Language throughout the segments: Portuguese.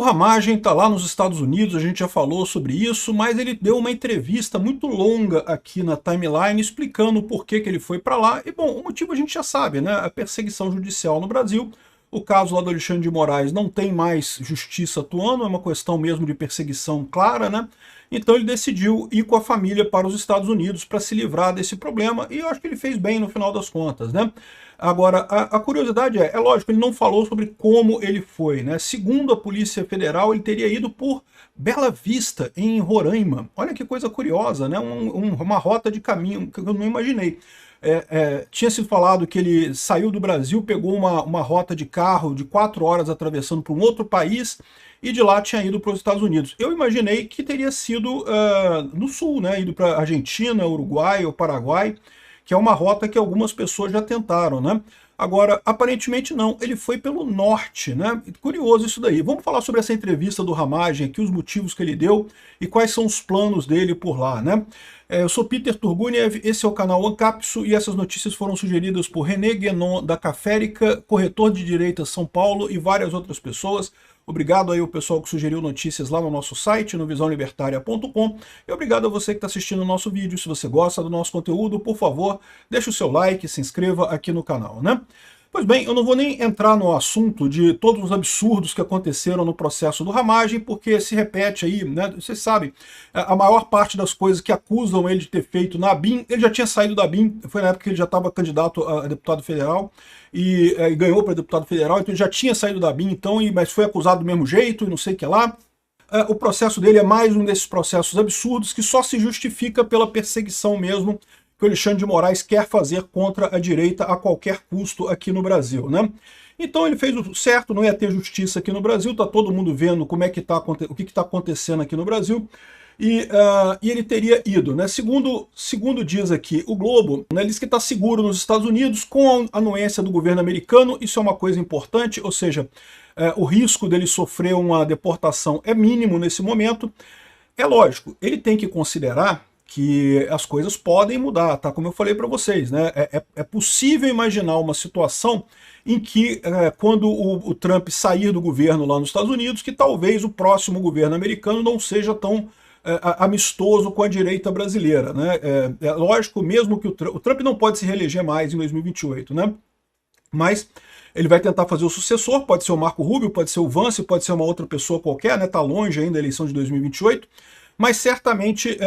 O Ramagem está lá nos Estados Unidos, a gente já falou sobre isso, mas ele deu uma entrevista muito longa aqui na timeline explicando o porquê que ele foi para lá. E, bom, o motivo a gente já sabe, né? A perseguição judicial no Brasil. O caso lá do Alexandre de Moraes não tem mais justiça atuando, é uma questão mesmo de perseguição clara, né? Então ele decidiu ir com a família para os Estados Unidos para se livrar desse problema, e eu acho que ele fez bem no final das contas, né? Agora, a curiosidade é lógico, ele não falou sobre como ele foi, né? Segundo a Polícia Federal, ele teria ido por Bela Vista, em Roraima. Olha que coisa curiosa, né? Uma rota de caminho que eu não imaginei. Tinha sido falado que ele saiu do Brasil, pegou uma rota de carro de 4 horas atravessando para um outro país e de lá tinha ido para os Estados Unidos. Eu imaginei que teria sido no sul, né? Ido para Argentina, Uruguai ou Paraguai, que é uma rota que algumas pessoas já tentaram, né? Agora, aparentemente não, ele foi pelo norte, né? Curioso isso daí. Vamos falar sobre essa entrevista do Ramagem aqui, os motivos que ele deu e quais são os planos dele por lá, né? Eu sou Peter Turguniev, esse é o canal Ancapsu e essas notícias foram sugeridas por René Guénon, da Caférica, corretor de direita São Paulo e várias outras pessoas. Obrigado aí ao pessoal que sugeriu notícias lá no nosso site, no visãolibertaria.com. E obrigado a você que está assistindo o nosso vídeo. Se você gosta do nosso conteúdo, por favor, deixe o seu like, se inscreva aqui no canal, né? Pois bem, eu não vou nem entrar no assunto de todos os absurdos que aconteceram no processo do Ramagem, porque se repete aí, né? Vocês sabem, a maior parte das coisas que acusam ele de ter feito na ABIN, ele já tinha saído da ABIN, foi na época que ele já estava candidato a deputado federal, e ganhou para deputado federal, então ele já tinha saído da ABIN, então, mas foi acusado do mesmo jeito, e não sei o que lá. O processo dele é mais um desses processos absurdos que só se justifica pela perseguição mesmo que o Alexandre de Moraes quer fazer contra a direita a qualquer custo aqui no Brasil, né? Então ele fez o certo, não ia ter justiça aqui no Brasil, tá todo mundo vendo como é que o que está acontecendo aqui no Brasil, e ele teria ido, né? Segundo diz aqui o Globo, né, ele diz que está seguro nos Estados Unidos com a anuência do governo americano, isso é uma coisa importante, ou seja, o risco dele sofrer uma deportação é mínimo nesse momento. É lógico, ele tem que considerar que as coisas podem mudar, tá? Como eu falei para vocês, né? É possível imaginar uma situação em que, quando o Trump sair do governo lá nos Estados Unidos, que talvez o próximo governo americano não seja tão amistoso com a direita brasileira, né? É lógico, mesmo que o Trump não pode se reeleger mais em 2028, né? Mas ele vai tentar fazer o sucessor, pode ser o Marco Rubio, pode ser o Vance, pode ser uma outra pessoa qualquer, né? Tá longe ainda a eleição de 2028, mas certamente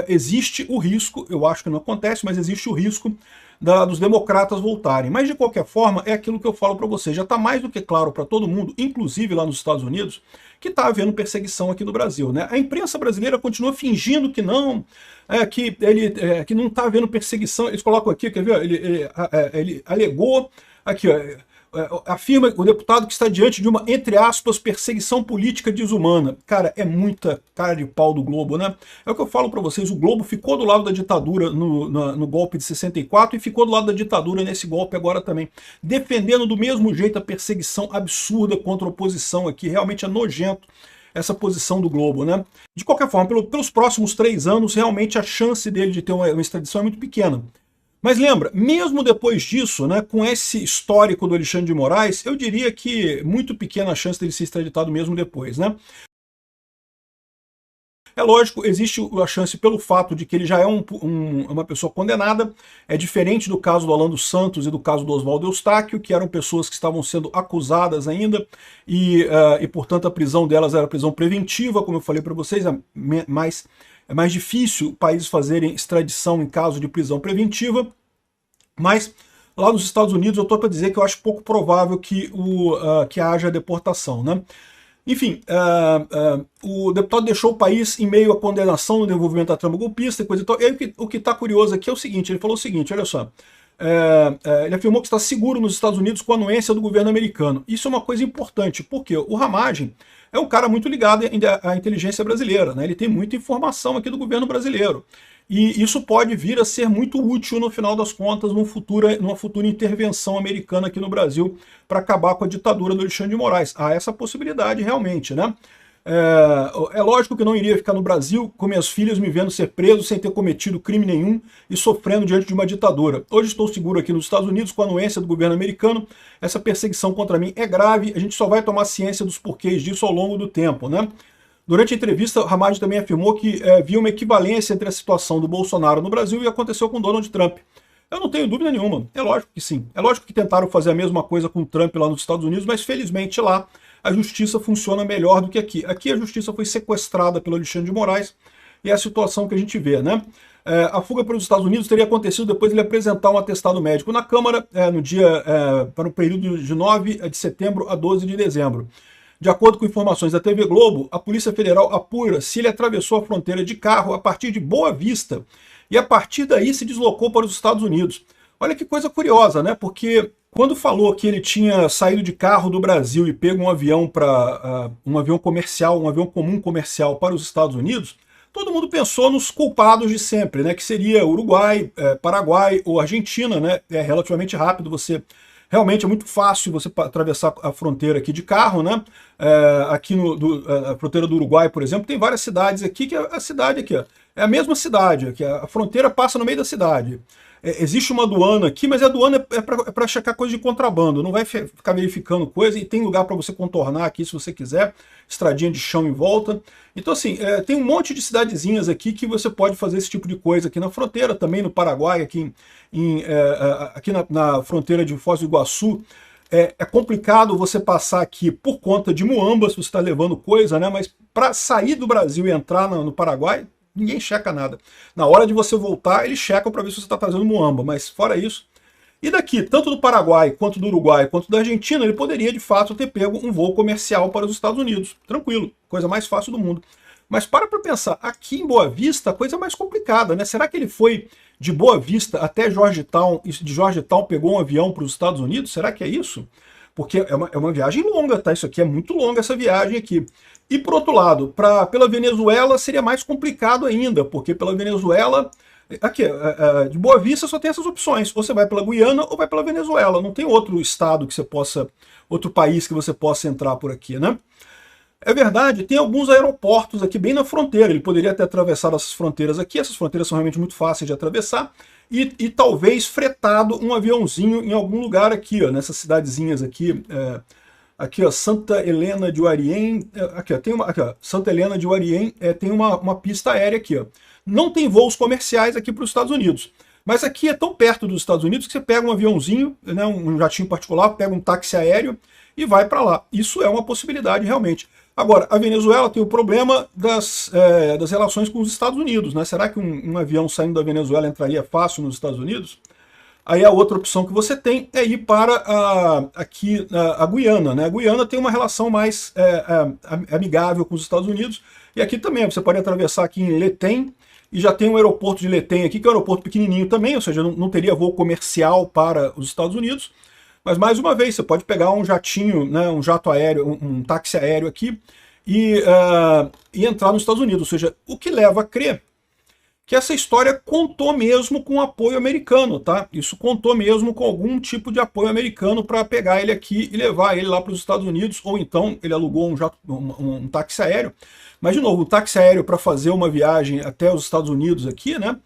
existe o risco, eu acho que não acontece, mas existe o risco dos democratas voltarem. Mas de qualquer forma, é aquilo que eu falo para vocês, já está mais do que claro para todo mundo, inclusive lá nos Estados Unidos, que está havendo perseguição aqui no Brasil, né? A imprensa brasileira continua fingindo que não, que não está havendo perseguição. Eles colocam aqui, quer ver? Ele alegou aqui, ó, afirma o deputado que está diante de uma, entre aspas, perseguição política desumana. Cara, é muita cara de pau do Globo, né? É o que eu falo para vocês, o Globo ficou do lado da ditadura no golpe de 64 e ficou do lado da ditadura nesse golpe agora também, defendendo do mesmo jeito a perseguição absurda contra a oposição aqui, realmente é nojento essa posição do Globo, né? De qualquer forma, pelos próximos 3 anos, realmente a chance dele de ter uma extradição é muito pequena. Mas lembra, mesmo depois disso, né, com esse histórico do Alexandre de Moraes, eu diria que muito pequena a chance dele ser extraditado mesmo depois, né? É lógico, existe a chance pelo fato de que ele já é uma pessoa condenada, é diferente do caso do Alan dos Santos e do caso do Oswaldo Eustáquio, que eram pessoas que estavam sendo acusadas ainda, e portanto a prisão delas era prisão preventiva, como eu falei para vocês, é mais difícil países fazerem extradição em caso de prisão preventiva, mas lá nos Estados Unidos eu estou para dizer que eu acho pouco provável que haja deportação, né? Enfim, o deputado deixou o país em meio à condenação no envolvimento da trama golpista e coisa e tal. E aí, o que está curioso aqui é o seguinte, ele falou o seguinte, olha só, ele afirmou que está seguro nos Estados Unidos com a anuência do governo americano. Isso é uma coisa importante, porque o Ramagem é um cara muito ligado à inteligência brasileira, né? Ele tem muita informação aqui do governo brasileiro. E isso pode vir a ser muito útil, no final das contas, numa futura intervenção americana aqui no Brasil para acabar com a ditadura do Alexandre de Moraes. Há essa possibilidade realmente, né? É lógico que eu não iria ficar no Brasil com minhas filhas me vendo ser preso sem ter cometido crime nenhum e sofrendo diante de uma ditadura. Hoje estou seguro aqui nos Estados Unidos com a anuência do governo americano. Essa perseguição contra mim é grave, a gente só vai tomar ciência dos porquês disso ao longo do tempo, né? Durante a entrevista, Ramad também afirmou que havia uma equivalência entre a situação do Bolsonaro no Brasil e o que aconteceu com Donald Trump. Eu não tenho dúvida nenhuma, é lógico que sim. É lógico que tentaram fazer a mesma coisa com o Trump lá nos Estados Unidos, mas felizmente lá a justiça funciona melhor do que aqui. Aqui a justiça foi sequestrada pelo Alexandre de Moraes e é a situação que a gente vê, né? A fuga para os Estados Unidos teria acontecido depois de ele apresentar um atestado médico na Câmara para o período de 9 de setembro a 12 de dezembro. De acordo com informações da TV Globo, a Polícia Federal apura se ele atravessou a fronteira de carro a partir de Boa Vista e a partir daí se deslocou para os Estados Unidos. Olha que coisa curiosa, né? Porque quando falou que ele tinha saído de carro do Brasil e pego um avião um avião comercial, um avião comum comercial para os Estados Unidos, todo mundo pensou nos culpados de sempre, né? Que seria Uruguai, Paraguai ou Argentina, né? É relativamente rápido, realmente é muito fácil você atravessar a fronteira aqui de carro, né? Aqui a fronteira do Uruguai, por exemplo, tem várias cidades aqui, que a cidade aqui, ó, é a mesma cidade, que a fronteira passa no meio da cidade. Existe uma aduana aqui, mas a aduana é para checar coisa de contrabando, não vai ficar verificando coisa, e tem lugar para você contornar aqui se você quiser, estradinha de chão em volta. Então assim, tem um monte de cidadezinhas aqui que você pode fazer esse tipo de coisa aqui na fronteira, também no Paraguai, aqui na fronteira de Foz do Iguaçu. É complicado você passar aqui por conta de muamba, se você está levando coisa, né? Mas para sair do Brasil e entrar no Paraguai, ninguém checa nada. Na hora de você voltar, eles checam para ver se você está trazendo muamba, mas fora isso. E daqui, tanto do Paraguai, quanto do Uruguai, quanto da Argentina, ele poderia de fato ter pego um voo comercial para os Estados Unidos. Tranquilo, coisa mais fácil do mundo. Mas para pensar, aqui em Boa Vista, a coisa é mais complicada, né? Será que ele foi de Boa Vista até Georgetown e de Georgetown pegou um avião para os Estados Unidos? Será que é isso? Porque é uma viagem longa, tá? Isso aqui é muito longa, essa viagem aqui. E por outro lado, pela Venezuela seria mais complicado ainda, porque pela Venezuela, aqui, de Boa Vista só tem essas opções, ou você vai pela Guiana ou vai pela Venezuela, não tem outro estado que você possa, outro país que você possa entrar por aqui, né? É verdade, tem alguns aeroportos aqui bem na fronteira, ele poderia ter atravessado essas fronteiras aqui, essas fronteiras são realmente muito fáceis de atravessar, e talvez fretado um aviãozinho em algum lugar aqui, ó, nessas cidadezinhas aqui, aqui, ó, Santa Helena de Uariem, aqui, ó, Santa Helena de Uariem, tem uma pista aérea aqui, ó. Não tem voos comerciais aqui para os Estados Unidos, mas aqui é tão perto dos Estados Unidos que você pega um aviãozinho, né, um jatinho particular, pega um táxi aéreo e vai para lá. Isso é uma possibilidade realmente. Agora, a Venezuela tem o problema das relações com os Estados Unidos, né? Será que um avião saindo da Venezuela entraria fácil nos Estados Unidos? Aí a outra opção que você tem é ir para a Guiana, né? A Guiana tem uma relação mais amigável com os Estados Unidos, e aqui também você pode atravessar aqui em Letém, e já tem um aeroporto de Letém aqui, que é um aeroporto pequenininho também, ou seja, não teria voo comercial para os Estados Unidos, mas mais uma vez, você pode pegar um jatinho, né, um jato aéreo, um táxi aéreo aqui, e entrar nos Estados Unidos, ou seja, o que leva a crer que essa história contou mesmo com apoio americano, tá? Isso contou mesmo com algum tipo de apoio americano para pegar ele aqui e levar ele lá para os Estados Unidos, ou então ele alugou um táxi aéreo. Mas, de novo, um táxi aéreo para fazer uma viagem até os Estados Unidos aqui, né?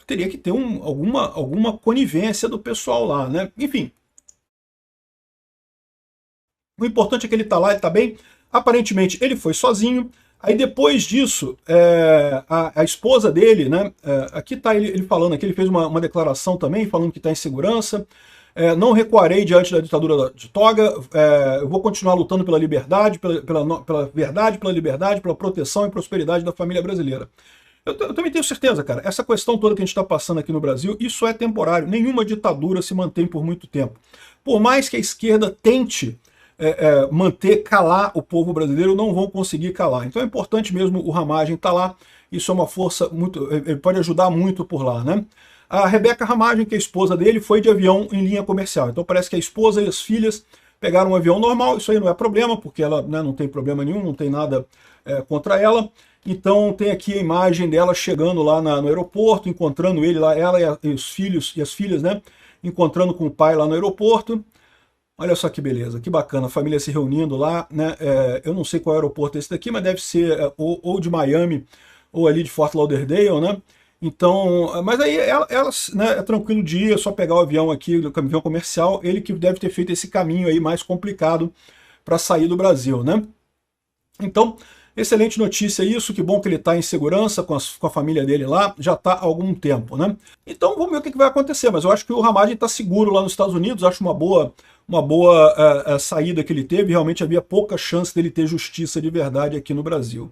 Teria que ter alguma conivência do pessoal lá, né? Enfim. O importante é que ele está lá, ele está bem. Aparentemente, ele foi sozinho. Aí depois disso, a esposa dele, né, aqui está ele falando, aqui ele fez uma declaração também, falando que está em segurança, não recuarei diante da ditadura de toga, eu vou continuar lutando pela liberdade, pela verdade, pela liberdade, pela proteção e prosperidade da família brasileira. Eu também tenho certeza, cara, essa questão toda que a gente está passando aqui no Brasil, isso é temporário, nenhuma ditadura se mantém por muito tempo. Por mais que a esquerda tente calar o povo brasileiro, não vão conseguir calar. Então é importante mesmo o Ramagem estar lá, isso é uma força muito, ele pode ajudar muito por lá, né? A Rebeca Ramagem, que é a esposa dele, foi de avião em linha comercial, então parece que a esposa e as filhas pegaram um avião normal, isso aí não é problema, porque ela, né, não tem problema nenhum, não tem nada contra ela. Então tem aqui a imagem dela chegando lá no aeroporto, encontrando ele lá, ela e os filhos e as filhas, né, encontrando com o pai lá no aeroporto. Olha só que beleza, que bacana, a família se reunindo lá, né? Eu não sei qual aeroporto é esse daqui, mas deve ser ou de Miami ou ali de Fort Lauderdale, né? Então, mas aí elas, né, é tranquilo de ir, é só pegar o avião aqui, o avião comercial, ele que deve ter feito esse caminho aí mais complicado para sair do Brasil, né? Então, excelente notícia isso, que bom que ele está em segurança com a família dele lá, já está há algum tempo, né? Então vamos ver o que vai acontecer, mas eu acho que o Ramagem está seguro lá nos Estados Unidos, acho uma boa saída que ele teve, realmente havia pouca chance dele ter justiça de verdade aqui no Brasil.